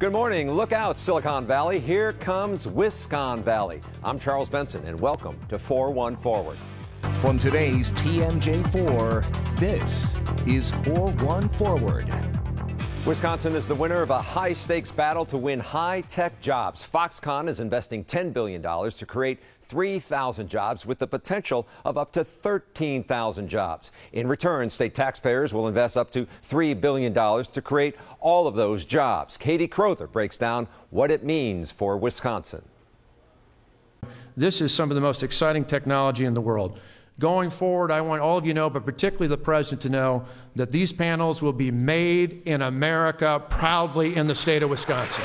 Good morning. Look out, Silicon Valley. Here comes Wisconn Valley. I'm Charles Benson, and welcome to 4-1 Forward. From today's TMJ4, this is 4-1 Forward. Wisconsin is the winner of a high-stakes battle to win high-tech jobs. Foxconn is investing $10 billion to create 3,000 jobs with the potential of up to 13,000 jobs. In return, state taxpayers will invest up to $3 billion to create all of those jobs. Katie Crowther breaks down what it means for Wisconsin. This is some of the most exciting technology in the world. Going forward, I want all of you to know, but particularly the President to know, that these panels will be made in America proudly in the state of Wisconsin.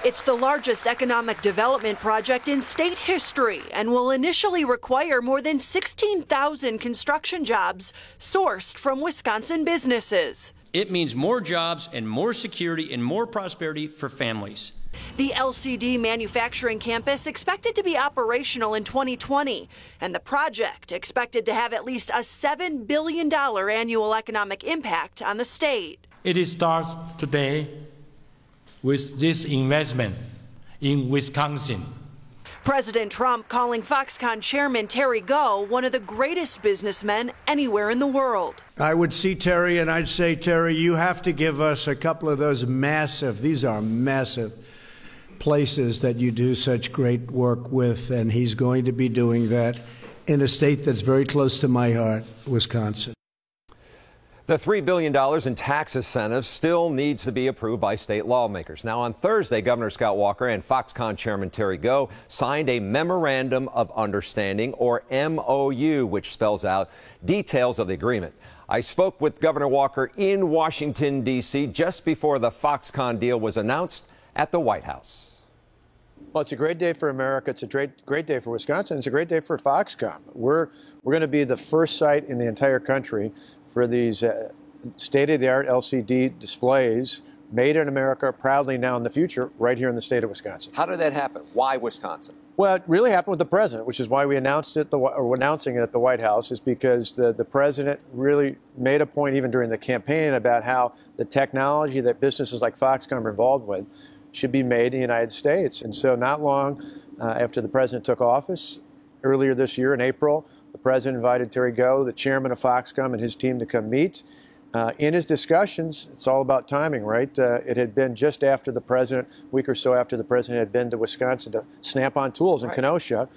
It's the largest economic development project in state history and will initially require more than 16,000 construction jobs sourced from Wisconsin businesses. It means more jobs and more security and more prosperity for families. The LCD manufacturing campus expected to be operational in 2020, and the project expected to have at least a $7 billion annual economic impact on the state. It starts today with this investment in Wisconsin. President Trump calling Foxconn Chairman Terry Gou one of the greatest businessmen anywhere in the world. I would see Terry and I'd say, Terry, you have to give us a couple of those these are massive places that you do such great work with, and he's going to be doing that in a state that's very close to my heart, Wisconsin. The $3 billion in tax incentives still needs to be approved by state lawmakers. Now, on Thursday, Governor Scott Walker and Foxconn Chairman Terry Gou signed a Memorandum of Understanding, or MOU, which spells out details of the agreement. I spoke with Governor Walker in Washington, D.C., just before the Foxconn deal was announced at the White House. Well, it's a great day for America. It's a great day for Wisconsin. It's a great day for Foxconn. We're going to be the first site in the entire country for these state-of-the-art LCD displays made in America, proudly now in the future, right here in the state of Wisconsin. How did that happen? Why Wisconsin? Well, it really happened with the president, which is why we announced it, announcing it at the White House, is because the president really made a point, even during the campaign, about how the technology that businesses like Foxconn are involved with should be made in the United States. And so not long after the president took office, earlier this year in April, the president invited Terry Gou, the chairman of Foxconn, and his team to come meet. In his discussions, it's all about timing, right? It had been just after the president, a week or so after the president had been to Wisconsin to Snap-on Tools in Kenosha.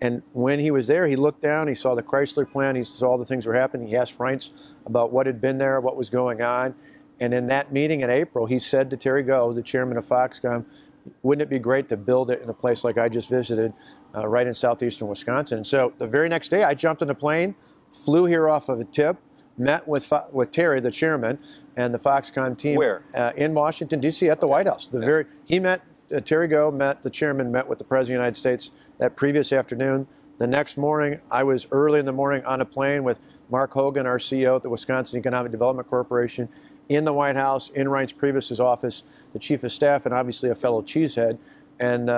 And when he was there, he looked down, he saw the Chrysler plant, he saw all the things were happening. He asked Reince about what had been there, what was going on. And in that meeting in April, he said to Terry Gou, the chairman of Foxconn, wouldn't it be great to build it in a place like I just visited, right in southeastern Wisconsin? And so the very next day, I jumped in a plane, flew here off of a tip, met with Terry, the chairman, and the Foxconn team. Where? In Washington, D.C., at the White House. Terry Gou met the chairman, met with the President of the United States that previous afternoon. The next morning, I was early in the morning on a plane with Mark Hogan, our CEO at the Wisconsin Economic Development Corporation, in the White House, in Reince Priebus's office, the chief of staff, and obviously a fellow cheesehead, and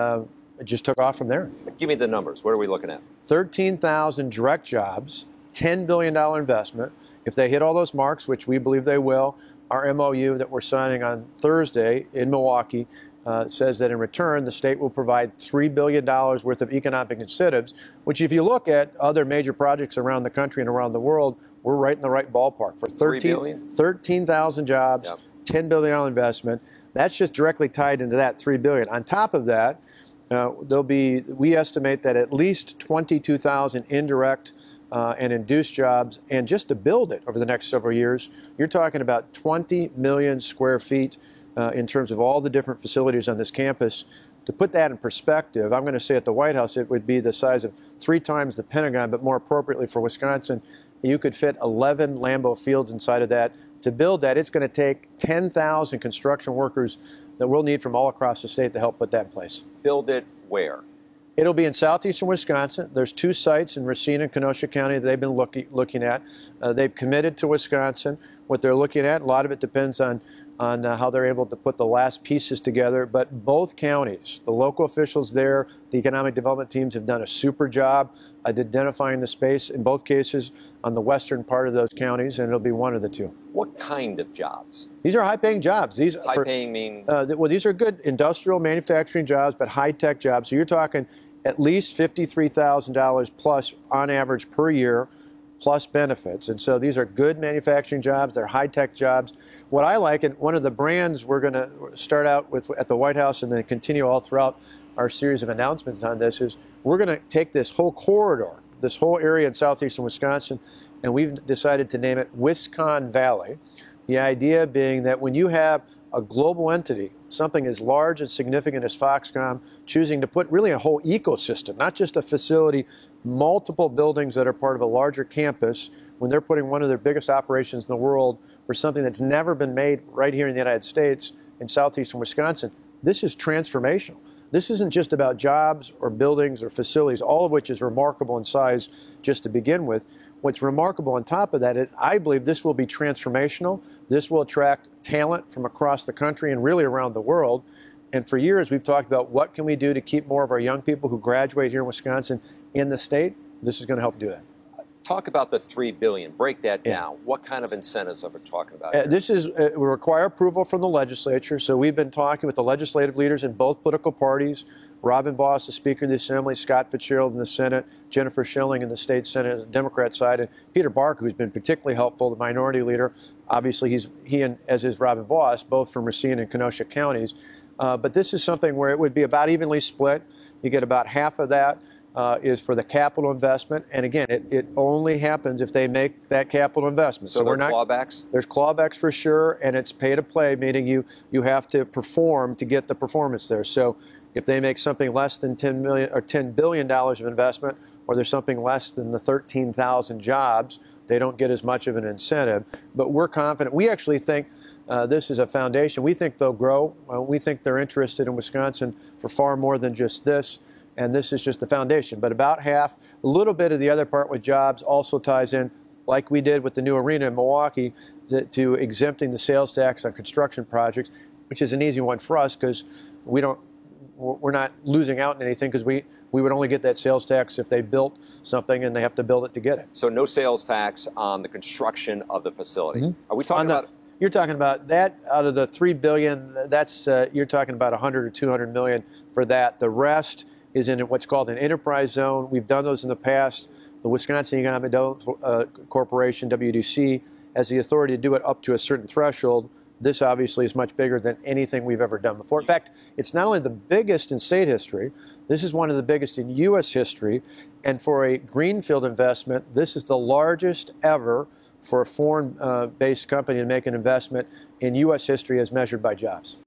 it just took off from there. Give me the numbers. What are we looking at? 13,000 direct jobs, $10 billion investment. If they hit all those marks, which we believe they will, our MOU that we're signing on Thursday in Milwaukee says that in return, the state will provide $3 billion worth of economic incentives, which if you look at other major projects around the country and around the world, we're right in the right ballpark for 13,000 jobs, yep. $10 billion investment. That's just directly tied into that $3 billion. On top of that, we estimate that at least 22,000 indirect and induced jobs, and just to build it over the next several years, you're talking about 20 million square feet in terms of all the different facilities on this campus. To put that in perspective, I'm going to say at the White House it would be the size of 3 times the Pentagon, but more appropriately for Wisconsin, you could fit 11 Lambeau Fields inside of that. To build that, it's going to take 10,000 construction workers that we'll need from all across the state to help put that in place. Build it where? It'll be in southeastern Wisconsin. There's 2 sites in Racine and Kenosha County that they've been looking at. They've committed to Wisconsin. What they're looking at, a lot of it depends on on how they're able to put the last pieces together. But both counties, the local officials there, the economic development teams have done a super job at identifying the space, in both cases on the western part of those counties, and it'll be one of the two. What kind of jobs? These are high-paying jobs. These high-paying mean? Well, these are good industrial manufacturing jobs, but high-tech jobs. So you're talking at least $53,000 plus on average per year, plus benefits. And so these are good manufacturing jobs. They're high-tech jobs. What I like, and one of the brands we're going to start out with at the White House and then continue all throughout our series of announcements on this, is we're going to take this whole corridor, this whole area in southeastern Wisconsin, and we've decided to name it Wisconn Valley. The idea being that when you have a global entity, something as large and significant as Foxconn, choosing to put really a whole ecosystem, not just a facility, multiple buildings that are part of a larger campus, when they're putting one of their biggest operations in the world for something that's never been made right here in the United States in southeastern Wisconsin, this is transformational. This isn't just about jobs or buildings or facilities, all of which is remarkable in size just to begin with. What's remarkable on top of that is I believe this will be transformational. This will attract talent from across the country and really around the world. And for years, we've talked about what can we do to keep more of our young people who graduate here in Wisconsin in the state. This is going to help do that. Talk about the $3 billion. Break that down. What kind of incentives are we talking about here? This is will require approval from the legislature. So we've been talking with the legislative leaders in both political parties. Robin Voss, the Speaker of the Assembly, Scott Fitzgerald in the Senate, Jennifer Schilling in the state Senate on the Democrat side, and Peter Barker, who's been particularly helpful, the minority leader. Obviously, he and as is Robin Voss, both from Racine and Kenosha counties. But this is something where it would be about evenly split. You get about half of that is for the capital investment, and again, it only happens if they make that capital investment. So there are clawbacks? There's clawbacks for sure, and it's pay to play, meaning you have to perform to get the performance there. So if they make something less than $10 billion of investment, or there's something less than the 13,000 jobs, they don't get as much of an incentive. But we're confident. We actually think this is a foundation. We think they'll grow. We think they're interested in Wisconsin for far more than just this. And this is just the foundation. But about half, a little bit of the other part with jobs also ties in, like we did with the new arena in Milwaukee, to exempting the sales tax on construction projects, which is an easy one for us because we're not losing out on anything, because we would only get that sales tax if they built something and they have to build it to get it. So no sales tax on the construction of the facility. Mm-hmm. Are we talking about? You're talking about that out of the $3 billion. That's you're talking about 100 or 200 million for that. The rest is in what's called an enterprise zone. We've done those in the past. The Wisconsin Economic Development Corporation, WDC, has the authority to do it up to a certain threshold. This obviously is much bigger than anything we've ever done before. In fact, it's not only the biggest in state history, this is one of the biggest in U.S. history. And for a greenfield investment, this is the largest ever for a foreign-based company to make an investment in U.S. history as measured by jobs.